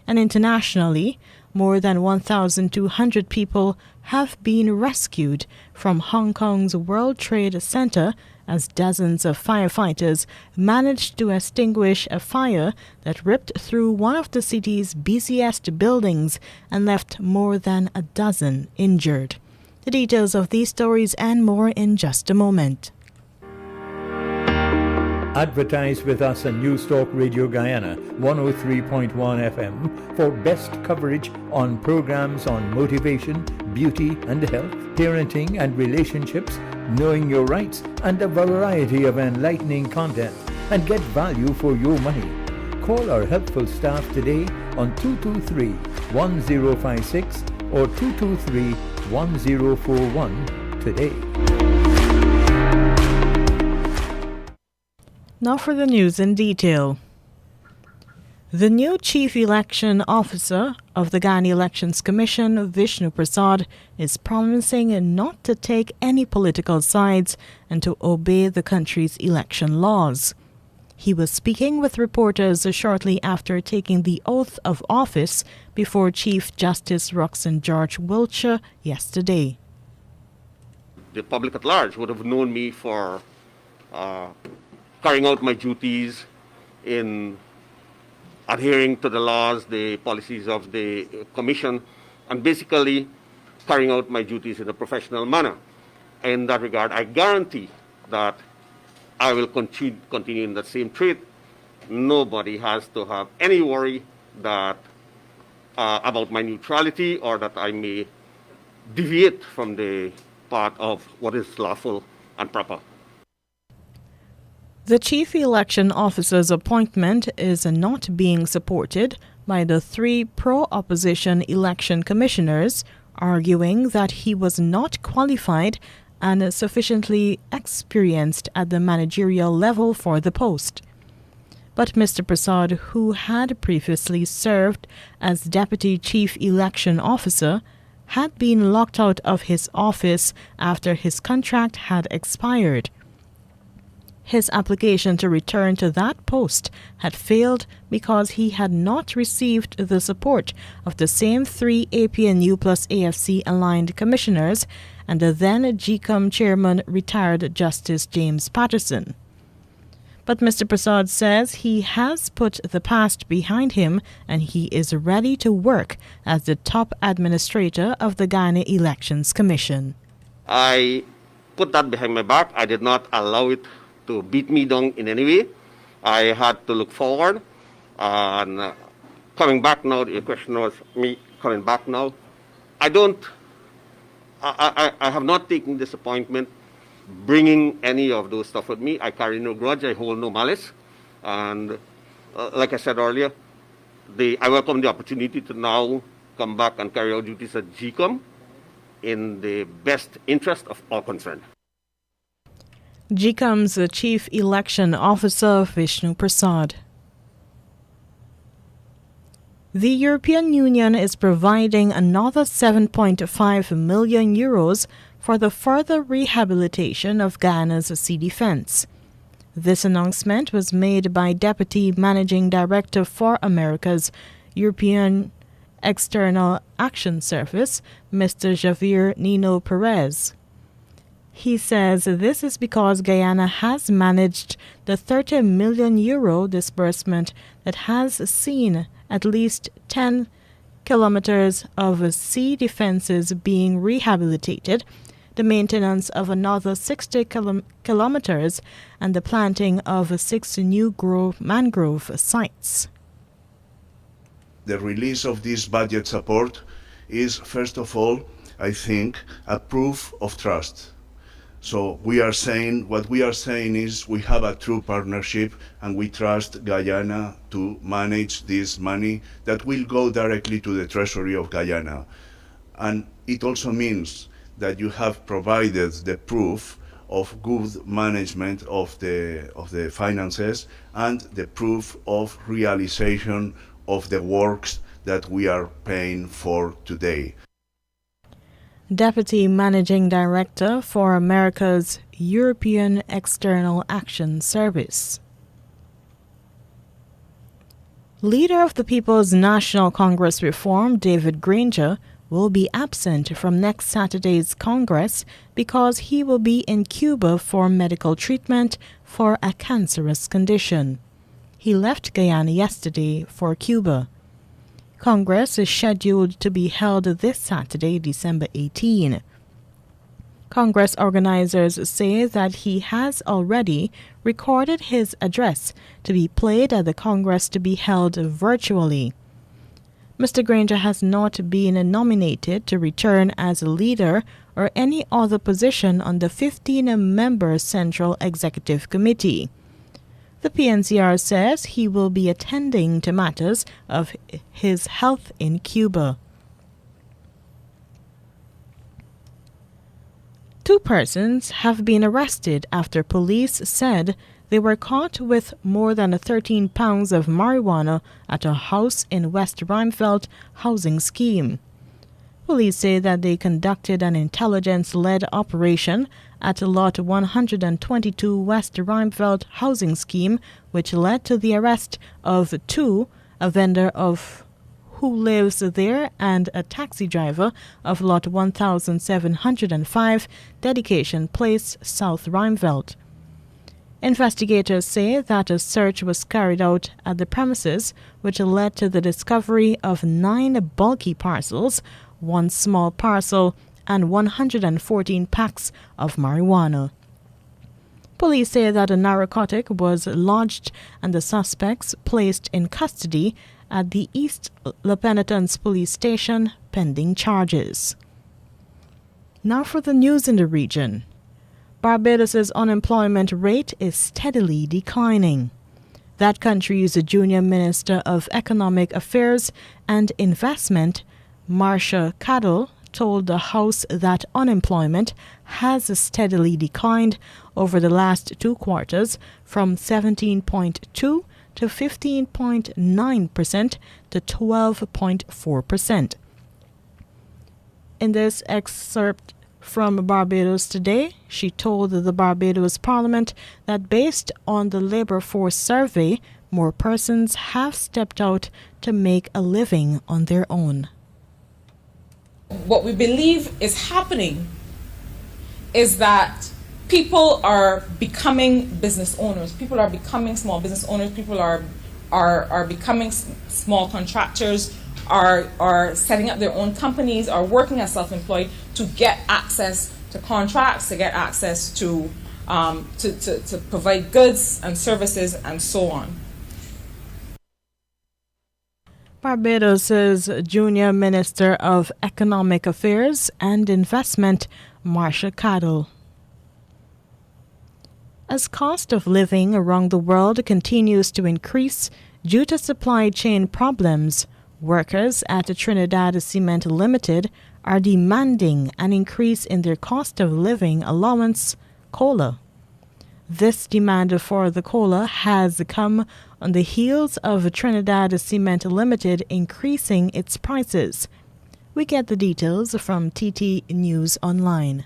And internationally, more than 1,200 people have been rescued from Hong Kong's World Trade Center as dozens of firefighters managed to extinguish a fire that ripped through one of the city's busiest buildings and left more than a dozen injured. The details of these stories and more in just a moment. Advertise with us on News Talk Radio Guyana 103.1 FM for best coverage on programs on motivation, beauty and health, parenting and relationships, knowing your rights, and a variety of enlightening content, and get value for your money. Call our helpful staff today on 223-1056 or 223-1041 today. Now for the news in detail. The new Chief Election Officer of the Guyana Elections Commission, Vishnu Prasad, is promising not to take any political sides and to obey the country's election laws. He was speaking with reporters shortly after taking the oath of office before Chief Justice Roxanne George Wiltshire yesterday. The public at large would have known me for carrying out my duties in adhering to the laws, the policies of the Commission, and basically carrying out my duties in a professional manner. In that regard, I guarantee that I will continue in that same trade. Nobody has to have any worry that about my neutrality or that I may deviate from the path of what is lawful and proper. The Chief Election Officer's appointment is not being supported by the three pro-opposition election commissioners, arguing that he was not qualified and sufficiently experienced at the managerial level for the post. But Mr. Prasad, who had previously served as Deputy Chief Election Officer, had been locked out of his office after his contract had expired. His application to return to that post had failed because he had not received the support of the same three APNU plus AFC aligned commissioners and the then GCOM chairman, retired Justice James Patterson. But Mr. Prasad says he has put the past behind him and he is ready to work as the top administrator of the Guyana Elections Commission. I put that behind my back. I did not allow it to beat me down in any way. I had to look forward. And coming back now, the question was me coming back now. I have not taken this appointment bringing any of those stuff with me. I carry no grudge. I hold no malice. And like I said earlier, I welcome the opportunity to now come back and carry out duties at GCOM in the best interest of all concerned. GCOM's Chief Election Officer, Vishnu Prasad. The European Union is providing another 7.5 million euros for the further rehabilitation of Guyana's sea defense. This announcement was made by Deputy Managing Director for America's European External Action Service, Mr. Javier Nino Perez. He says this is because Guyana has managed the 30 million euro disbursement that has seen at least 10 kilometers of sea defenses being rehabilitated, the maintenance of another 60 kilometers, and the planting of 6 new mangrove sites. The release of this budget support is, first of all, I think, a proof of trust. So what we are saying is we have a true partnership and we trust Guyana to manage this money that will go directly to the Treasury of Guyana. And it also means that you have provided the proof of good management of the finances and the proof of realization of the works that we are paying for today. Deputy Managing Director for America's European External Action Service. Leader of the People's National Congress Reform, David Granger, will be absent from next Saturday's Congress because he will be in Cuba for medical treatment for a cancerous condition. He left Guyana yesterday for Cuba. Congress is scheduled to be held this Saturday, December 18. Congress organizers say that he has already recorded his address to be played at the Congress to be held virtually. Mr. Granger has not been nominated to return as a leader or any other position on the 15-member Central Executive Committee. The PNCR says he will be attending to matters of his health in Cuba. 2 persons have been arrested after police said they were caught with more than 13 pounds of marijuana at a house in West Rheinfeldt housing scheme. Police say that they conducted an intelligence-led operation at Lot 122 West Rheinfeldt housing scheme, which led to the arrest of 2, a vendor of who lives there and a taxi driver of Lot 1705, Dedication Place, South Rheinfeldt. Investigators say that a search was carried out at the premises, which led to the discovery of 9 bulky parcels, 1 small parcel, and 114 packs of marijuana. Police say that a narcotic was lodged and the suspects placed in custody at the East La Penitence Police Station pending charges. Now for the news in the region. Barbados' unemployment rate is steadily declining. That country's Junior Minister of Economic Affairs and Investment, Marcia Cadell, told the House that unemployment has steadily declined over the last 2 quarters from 17.2% to 15.9% to 12.4%. In this excerpt from Barbados Today, she told the Barbados Parliament that based on the labor force survey, more persons have stepped out to make a living on their own. What we believe is happening is that people are becoming business owners. People are becoming small business owners. People are becoming small contractors, are setting up their own companies, are working as self-employed to get access to contracts, to get access to provide goods and services and so on. Barbados' Junior Minister of Economic Affairs and Investment, Marcia Cadell. As cost of living around the world continues to increase due to supply chain problems, workers at Trinidad Cement Limited are demanding an increase in their cost of living allowance, COLA. This demand for the COLA has come on the heels of Trinidad Cement Limited increasing its prices. We get the details from TT News Online.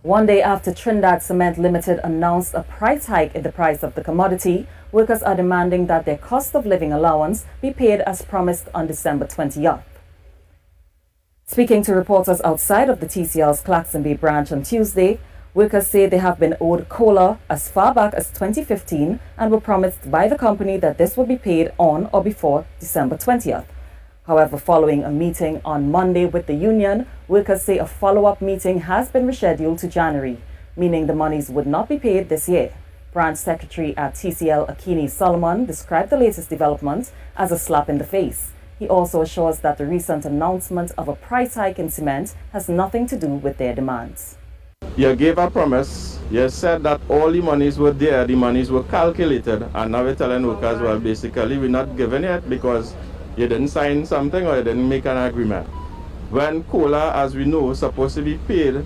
One day after Trinidad Cement Limited announced a price hike in the price of the commodity, workers are demanding that their cost of living allowance be paid as promised on December 20th. Speaking to reporters outside of the TCL's Claxon Bay branch on Tuesday, workers say they have been owed COLA as far back as 2015 and were promised by the company that this would be paid on or before December 20th. However, following a meeting on Monday with the union, workers say a follow-up meeting has been rescheduled to January, meaning the monies would not be paid this year. Branch Secretary at TCL Akini Solomon described the latest development as a slap in the face. He also assures that the recent announcement of a price hike in cement has nothing to do with their demands. You gave a promise, you said that all the monies were there, the monies were calculated, and now we're telling workers, well, basically we're not giving it because you didn't sign something or you didn't make an agreement. When COLA, as we know, is supposed to be paid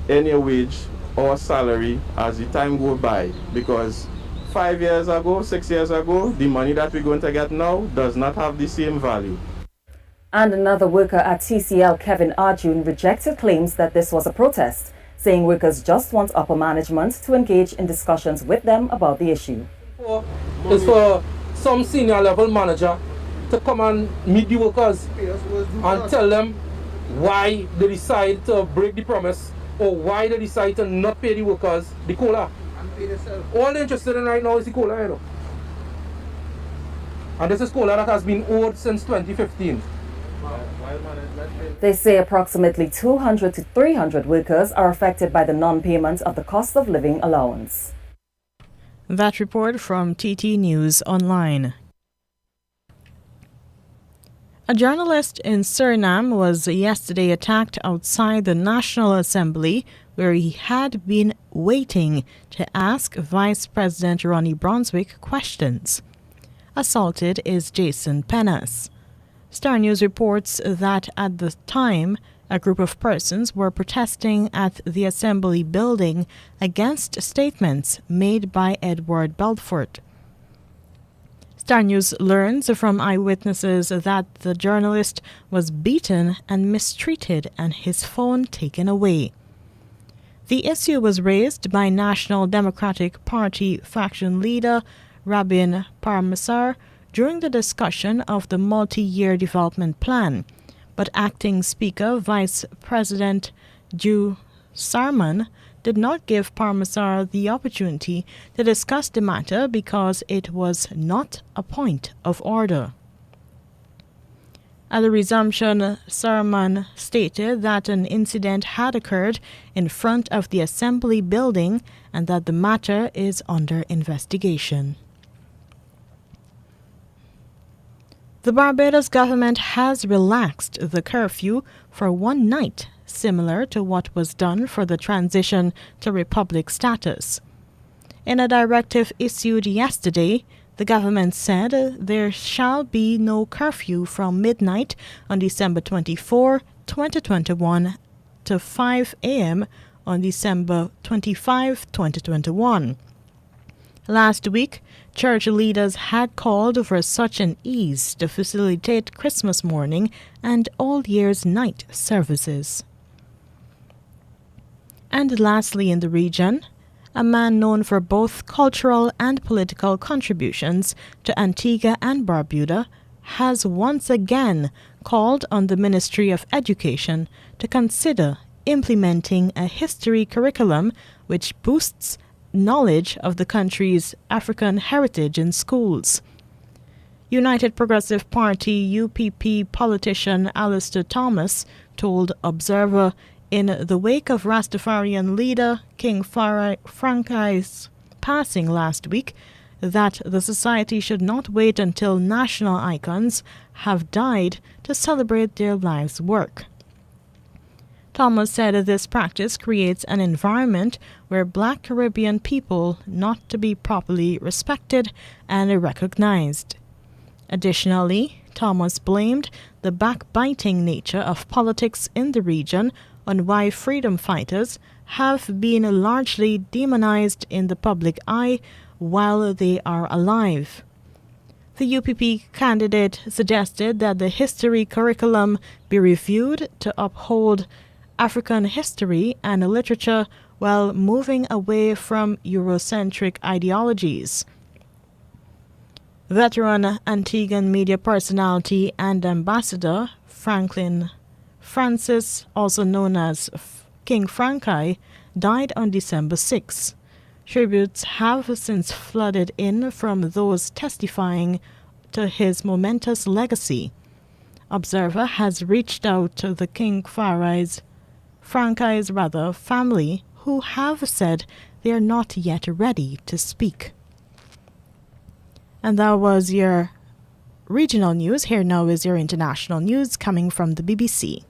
in your wage or salary as the time goes by, because 5 years ago, 6 years ago, the money that we're going to get now does not have the same value. And another worker at TCL, Kevin Arjun, rejected claims that this was a protest, saying workers just want upper management to engage in discussions with them about the issue. It's for some senior level manager to come and meet the workers and tell them why they decide to break the promise or why they decide to not pay the workers the COLA. All they're interested in right now is the COLA, you know. And this is COLA that has been owed since 2015. They say approximately 200 to 300 workers are affected by the non-payment of the cost of living allowance. That report from TT News Online. A journalist in Suriname was yesterday attacked outside the National Assembly, where he had been waiting to ask Vice President Ronnie Brunswick questions. Assaulted is Jason Penas. Star News reports that at the time, a group of persons were protesting at the Assembly building against statements made by Edward Belfort. Star News learns from eyewitnesses that the journalist was beaten and mistreated and his phone taken away. The issue was raised by National Democratic Party faction leader Rabin Parmasar during the discussion of the multi-year development plan, but acting Speaker Vice President Ju Sarman did not give Parmasar the opportunity to discuss the matter because it was not a point of order. At the resumption, Sarman stated that an incident had occurred in front of the Assembly building and that the matter is under investigation. The Barbados government has relaxed the curfew for one night, similar to what was done for the transition to republic status. In a directive issued yesterday, the government said there shall be no curfew from midnight on December 24, 2021 to 5 a.m. on December 25, 2021. Last week, church leaders had called for such an ease to facilitate Christmas morning and All Year's Night services. And lastly in the region, a man known for both cultural and political contributions to Antigua and Barbuda has once again called on the Ministry of Education to consider implementing a history curriculum which boosts knowledge of the country's African heritage in schools. United Progressive Party UPP politician Alistair Thomas told Observer in the wake of Rastafarian leader King Frankai's passing last week that the society should not wait until national icons have died to celebrate their lives' work. Thomas said that this practice creates an environment where Black Caribbean people not to be properly respected and recognized. Additionally, Thomas blamed the backbiting nature of politics in the region on why freedom fighters have been largely demonized in the public eye while they are alive. The UPP candidate suggested that the history curriculum be reviewed to uphold African history and literature while moving away from Eurocentric ideologies. Veteran Antiguan media personality and ambassador Franklin Francis, also known as King Frankai, died on December 6. Tributes have since flooded in from those testifying to his momentous legacy. Observer has reached out to the King Frankai's family, who have said they are not yet ready to speak. And that was your regional news. Here now is your international news coming from the BBC.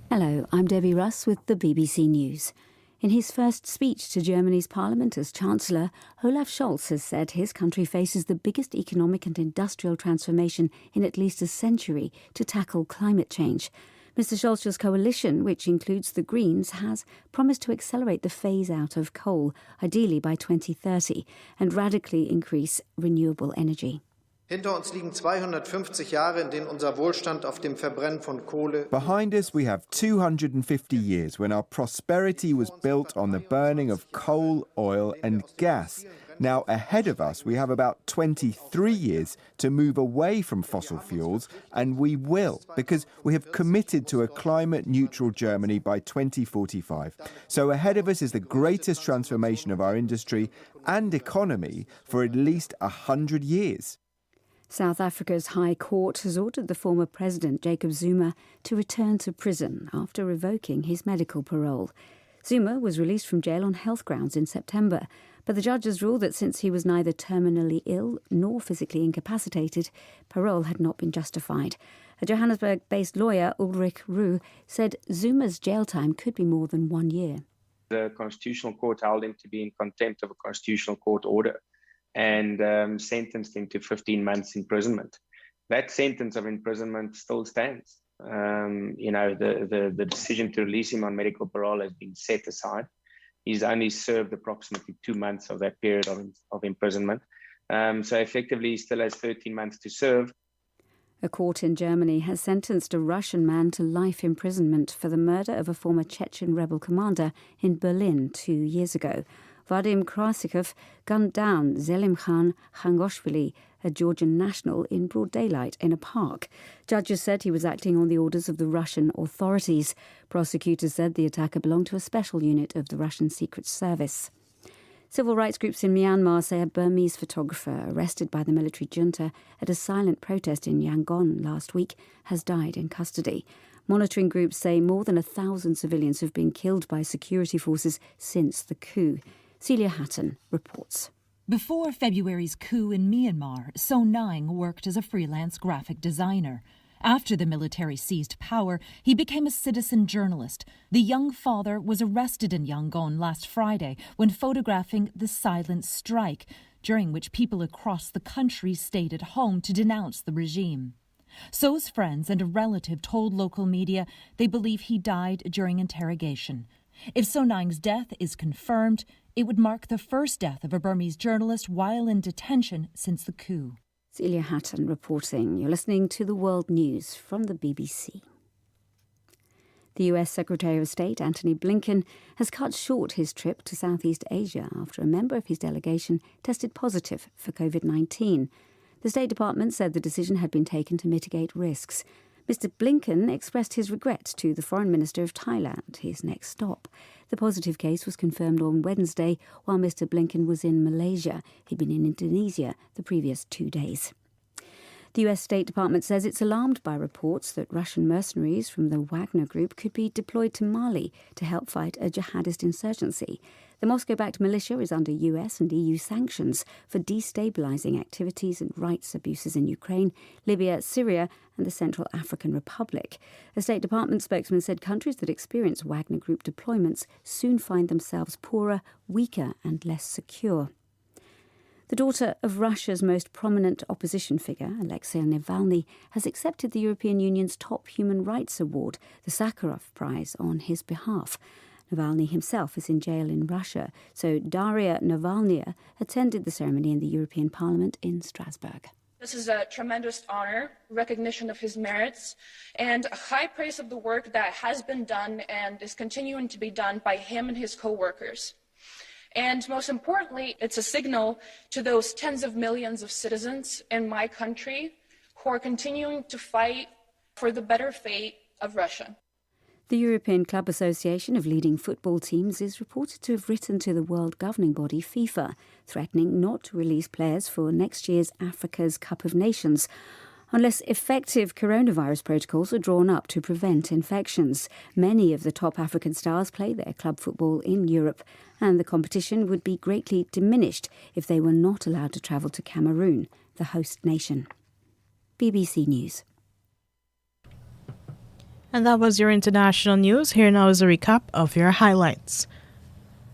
Hello, I'm Debbie Russ with the BBC News. In his first speech to Germany's parliament as Chancellor, Olaf Scholz has said his country faces the biggest economic and industrial transformation in at least a century to tackle climate change. Mr. Scholz's coalition, which includes the Greens, has promised to accelerate the phase-out of coal, ideally by 2030, and radically increase renewable energy. Hinter uns liegen 250 Jahre, in denen unser Wohlstand auf dem Verbrennen von Kohle. Behind us we have 250 years when our prosperity was built on the burning of coal, oil and gas. Now, ahead of us, we have about 23 years to move away from fossil fuels, and we will, because we have committed to a climate-neutral Germany by 2045. So ahead of us is the greatest transformation of our industry and economy for at least 100 years. South Africa's High Court has ordered the former president, Jacob Zuma, to return to prison after revoking his medical parole. Zuma was released from jail on health grounds in September, but the judges ruled that since he was neither terminally ill nor physically incapacitated, parole had not been justified. A Johannesburg-based lawyer, Ulrich Roux, said Zuma's jail time could be more than 1 year. The Constitutional Court held him to be in contempt of a Constitutional Court order and sentenced him to 15 months imprisonment. That sentence of imprisonment still stands. The decision to release him on medical parole has been set aside. He's only served approximately 2 months of that period of imprisonment. So effectively, he still has 13 months to serve. A court in Germany has sentenced a Russian man to life imprisonment for the murder of a former Chechen rebel commander in Berlin 2 years ago. Vadim Krasikov gunned down Zelimkhan Khangoshvili, a Georgian national, in broad daylight in a park. Judges said he was acting on the orders of the Russian authorities. Prosecutors said the attacker belonged to a special unit of the Russian Secret Service. Civil rights groups in Myanmar say a Burmese photographer arrested by the military junta at a silent protest in Yangon last week has died in custody. Monitoring groups say more than 1,000 civilians have been killed by security forces since the coup. Celia Hatton reports. Before February's coup in Myanmar, So Naing worked as a freelance graphic designer. After the military seized power, he became a citizen journalist. The young father was arrested in Yangon last Friday when photographing the silent strike, during which people across the country stayed at home to denounce the regime. So's friends and a relative told local media they believe he died during interrogation. If So Naing's death is confirmed, it would mark the first death of a Burmese journalist while in detention since the coup. Celia Hatton reporting. You're listening to the World News from the BBC. The US Secretary of State, Antony Blinken, has cut short his trip to Southeast Asia after a member of his delegation tested positive for COVID-19. The State Department said the decision had been taken to mitigate risks. Mr. Blinken expressed his regret to the Foreign Minister of Thailand, his next stop. The positive case was confirmed on Wednesday while Mr. Blinken was in Malaysia. He'd been in Indonesia the previous 2 days. The US State Department says it's alarmed by reports that Russian mercenaries from the Wagner Group could be deployed to Mali to help fight a jihadist insurgency. The Moscow-backed militia is under US and EU sanctions for destabilizing activities and rights abuses in Ukraine, Libya, Syria and the Central African Republic. A State Department spokesman said countries that experience Wagner Group deployments soon find themselves poorer, weaker and less secure. The daughter of Russia's most prominent opposition figure, Alexei Navalny, has accepted the European Union's top human rights award, the Sakharov Prize, on his behalf. Navalny himself is in jail in Russia, so Daria Navalnaya attended the ceremony in the European Parliament in Strasbourg. This is a tremendous honor, recognition of his merits, and a high praise of the work that has been done and is continuing to be done by him and his co-workers. And most importantly, it's a signal to those tens of millions of citizens in my country who are continuing to fight for the better fate of Russia. The European Club Association of leading football teams is reported to have written to the world governing body FIFA, threatening not to release players for next year's Africa's Cup of Nations unless effective coronavirus protocols are drawn up to prevent infections. Many of the top African stars play their club football in Europe, and the competition would be greatly diminished if they were not allowed to travel to Cameroon, the host nation. BBC News. And that was your international news. Here now is a recap of your highlights.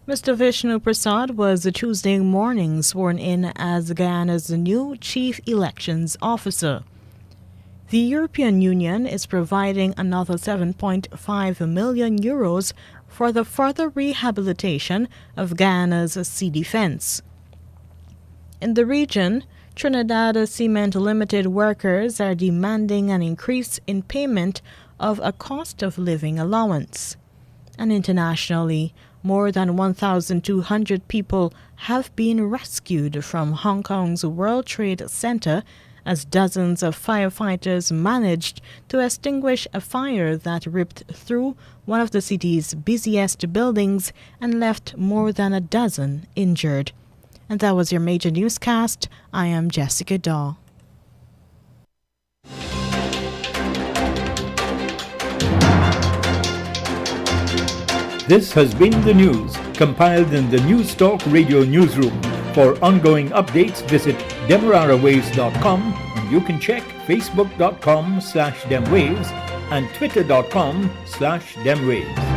Mr. Vishnu Prasad was Tuesday morning sworn in as Guyana's new Chief Elections Officer. The European Union is providing another €7.5 million for the further rehabilitation of Guyana's sea defense. In the region, Trinidad Cement Limited workers are demanding an increase in payment of a cost of living allowance. And internationally, more than 1,200 people have been rescued from Hong Kong's World Trade Center as dozens of firefighters managed to extinguish a fire that ripped through one of the city's busiest buildings and left more than a dozen injured. And that was your major newscast. I am Jessica Daw. This has been the news, compiled in the News Talk Radio newsroom. For ongoing updates, visit demerarawaves.com, and you can check facebook.com/demwaves and twitter.com/demwaves.